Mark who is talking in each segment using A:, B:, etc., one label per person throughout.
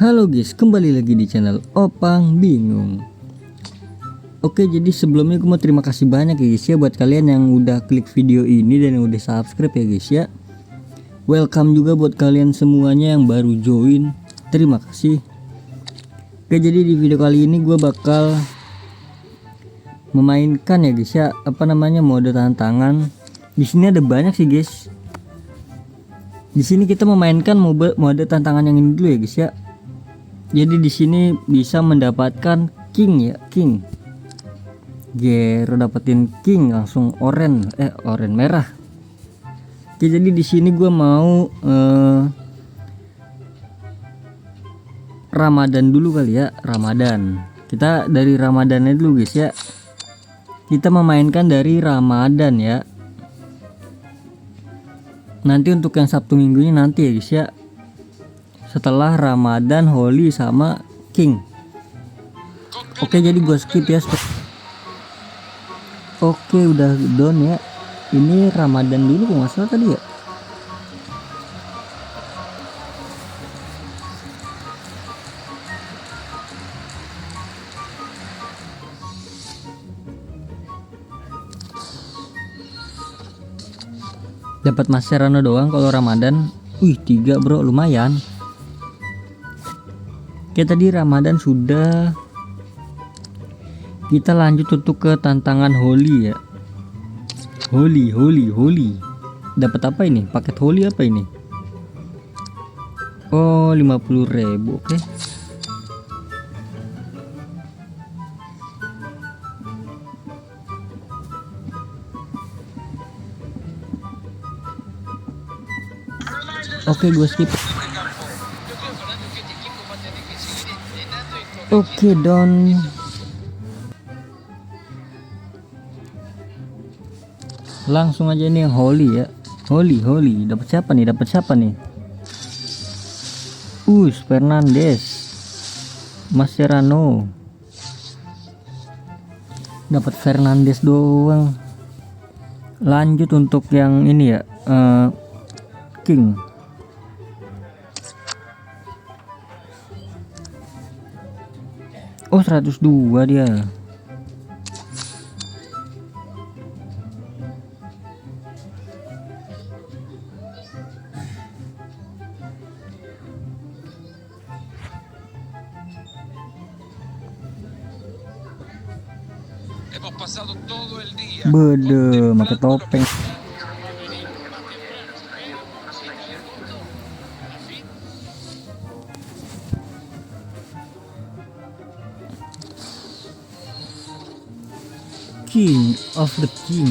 A: Halo guys, kembali lagi di channel Opang Bingung. Oke, jadi sebelumnya gue mau terima kasih banyak ya guys ya buat kalian yang udah klik video ini dan yang udah subscribe ya guys ya. Welcome juga buat kalian semuanya yang baru join. Terima kasih. Oke, jadi di video kali ini gue bakal memainkan ya guys ya, mode tantangan. Di sini ada banyak sih guys. Di sini kita memainkan mode tantangan yang ini dulu ya guys ya. Jadi di sini bisa mendapatkan king ya, king. Gero dapetin king langsung oren merah. Oke, jadi di sini gue mau Ramadan dulu kali ya, Ramadan. Kita dari Ramadannya dulu guys ya. Kita memainkan dari Ramadan ya. Nanti untuk yang Sabtu minggunya nanti ya guys ya, setelah Ramadan, Holy sama King. Oke, jadi gue skip ya. Oke, udah down ya. Ini Ramadan dulu kok nggak salah tadi ya. Dapat Mas Serrano doang kalau Ramadan. Wih, 3 bro, lumayan. Oke, tadi Ramadan sudah. Kita lanjut untuk ke tantangan Holy ya. Holy. Dapat apa ini? Paket Holy apa ini? Oh, 50.000. Oke. Oke, gue skip. Oke, don. Langsung aja ini yang Holy ya. Holy. Dapat siapa nih? Fernandes. Mascherano. Dapat Fernandes doang. Lanjut untuk yang ini ya, King. Oh, 102 dia. Bede, pakai topeng. King of the King,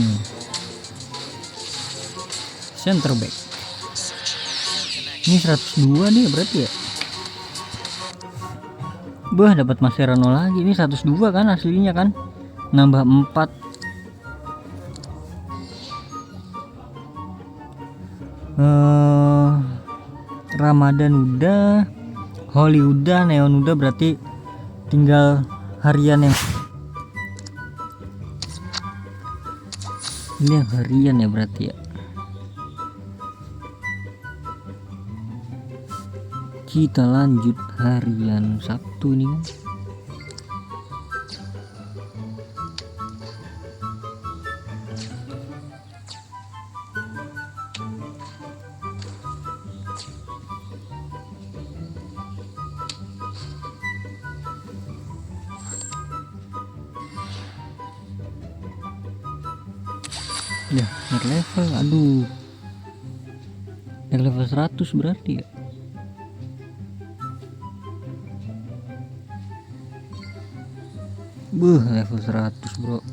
A: center back. Ini 102 nih berarti ya. Bah, dapat Mascherano lagi. Ini 102 kan aslinya kan, nambah 4. Ramadan udah, Holy udah, Neon udah, berarti tinggal harian yang ini yang harian ya berarti ya. Kita lanjut harian Sabtu ini kan. Ya, naik level. Aduh, naik level 100 berarti ya. Level 100 bro.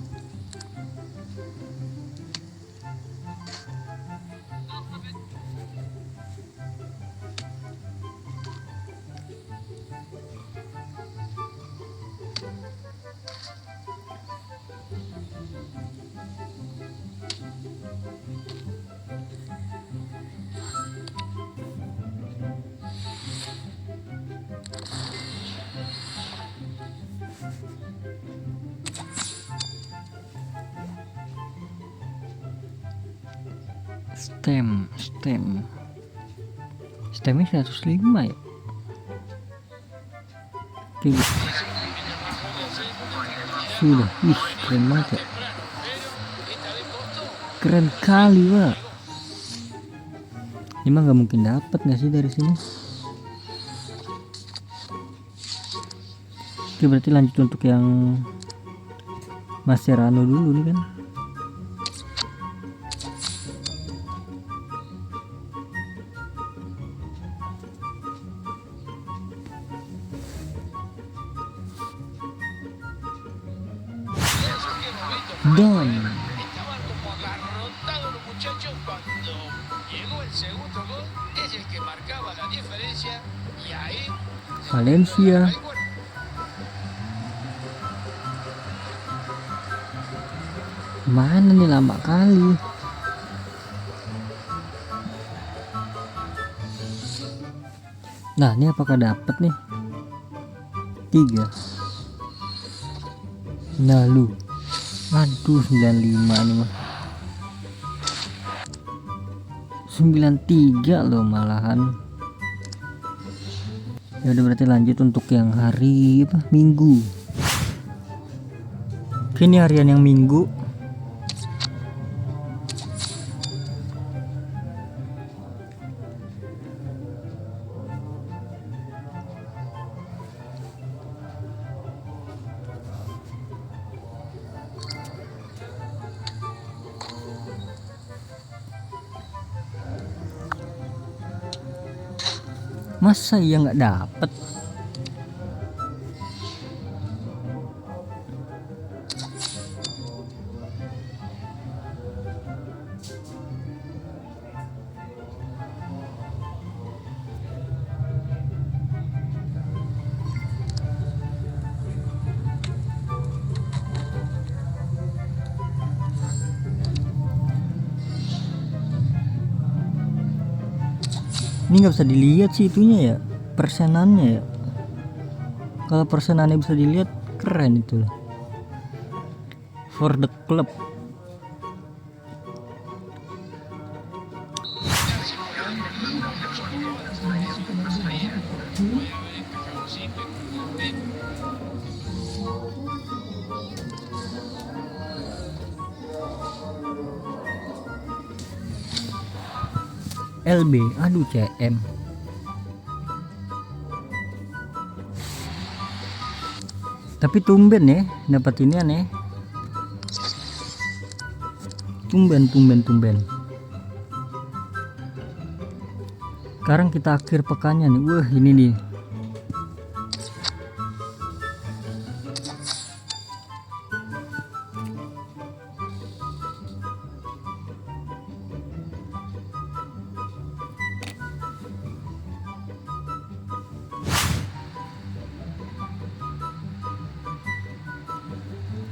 A: Stemnya 105 ya. Oke guys, sudah. Wih, keren banget ya, keren kali Pak. Ini mah nggak mungkin dapat nggak sih dari sini. Oke, berarti lanjut untuk yang Mascherano dulu nih kan. Don. Valencia. Mana nih, lama kali. Nah, ini apakah dapat nih? 3. Nah lu. Aduh, 95 nih mah. 93 loh malahan. Ya udah, berarti lanjut untuk yang hari apa? Minggu. Oke, ini harian yang Minggu. Masa iya nggak dapet? Ini nggak bisa dilihat sih itunya ya, persenannya ya. Kalau persenannya bisa dilihat, keren itu loh. For the club. LB, aduh CM. Tapi tumben ya dapat ini aneh. Tumben. Sekarang kita akhir pekannya nih. Wah, ini nih.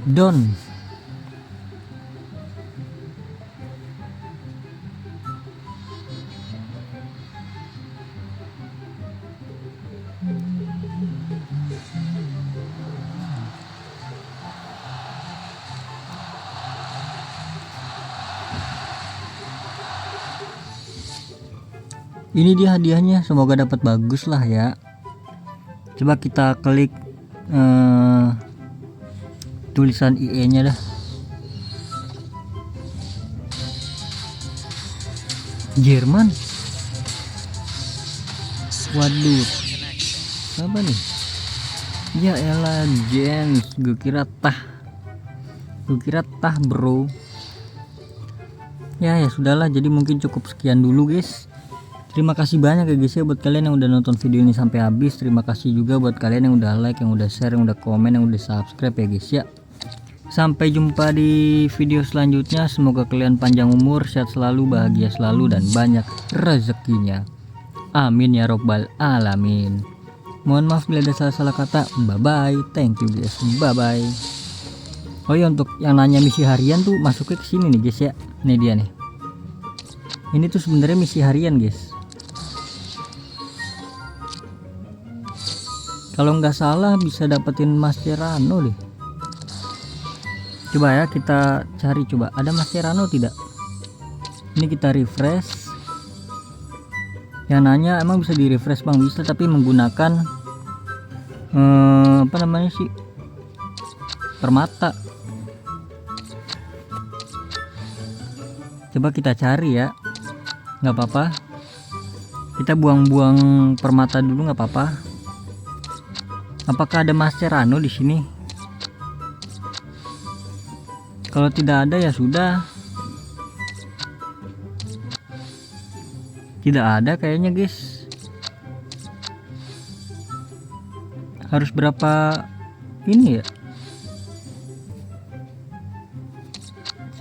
A: Don. Ini dia hadiahnya, semoga dapat bagus lah ya. Coba kita klik tulisan IE nya dah. Jerman. Waduh, apa nih? Ya elah, Jens. Gue kira tah bro. Ya sudahlah, jadi mungkin cukup sekian dulu guys. Terima kasih banyak ya guys ya buat kalian yang udah nonton video ini sampai habis. Terima kasih juga buat kalian yang udah like, yang udah share, yang udah komen, yang udah subscribe ya guys ya. Sampai jumpa di video selanjutnya. Semoga kalian panjang umur, sehat selalu, bahagia selalu, dan banyak rezekinya. Amin ya robbal alamin. Mohon maaf bila ada salah-salah kata. Bye bye. Thank you guys. Bye bye. Oh ya, untuk yang nanya misi harian tuh masuknya ke sini nih guys ya. Ini dia nih. Ini tuh sebenarnya misi harian guys. Kalau nggak salah bisa dapetin Mascherano deh. Coba ya kita cari, coba ada Mascherano tidak. Ini kita refresh. Yang nanya emang bisa di refresh bang, bisa, tapi menggunakan apa namanya sih, permata. Coba kita cari ya, nggak apa-apa, kita buang-buang permata dulu, nggak apa-apa. Apakah ada Mascherano di sini? Kalau tidak ada ya sudah. Tidak ada kayaknya guys. Harus berapa ini ya?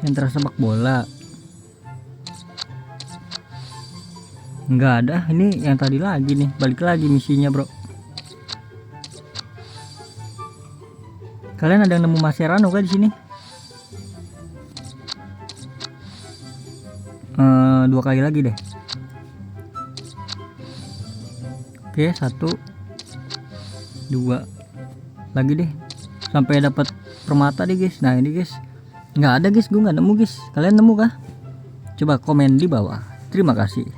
A: Sentra sepak bola. Nggak ada. Ini yang tadi lagi nih. Balik lagi misinya bro. Kalian ada yang nemu Mascherano kah di sini? 2 kali lagi deh. Oke, 1 2 lagi deh sampai dapat permata deh guys. Nah ini guys, nggak ada guys, gue nggak nemu guys. Kalian nemu kah? Coba komen di bawah. Terima kasih.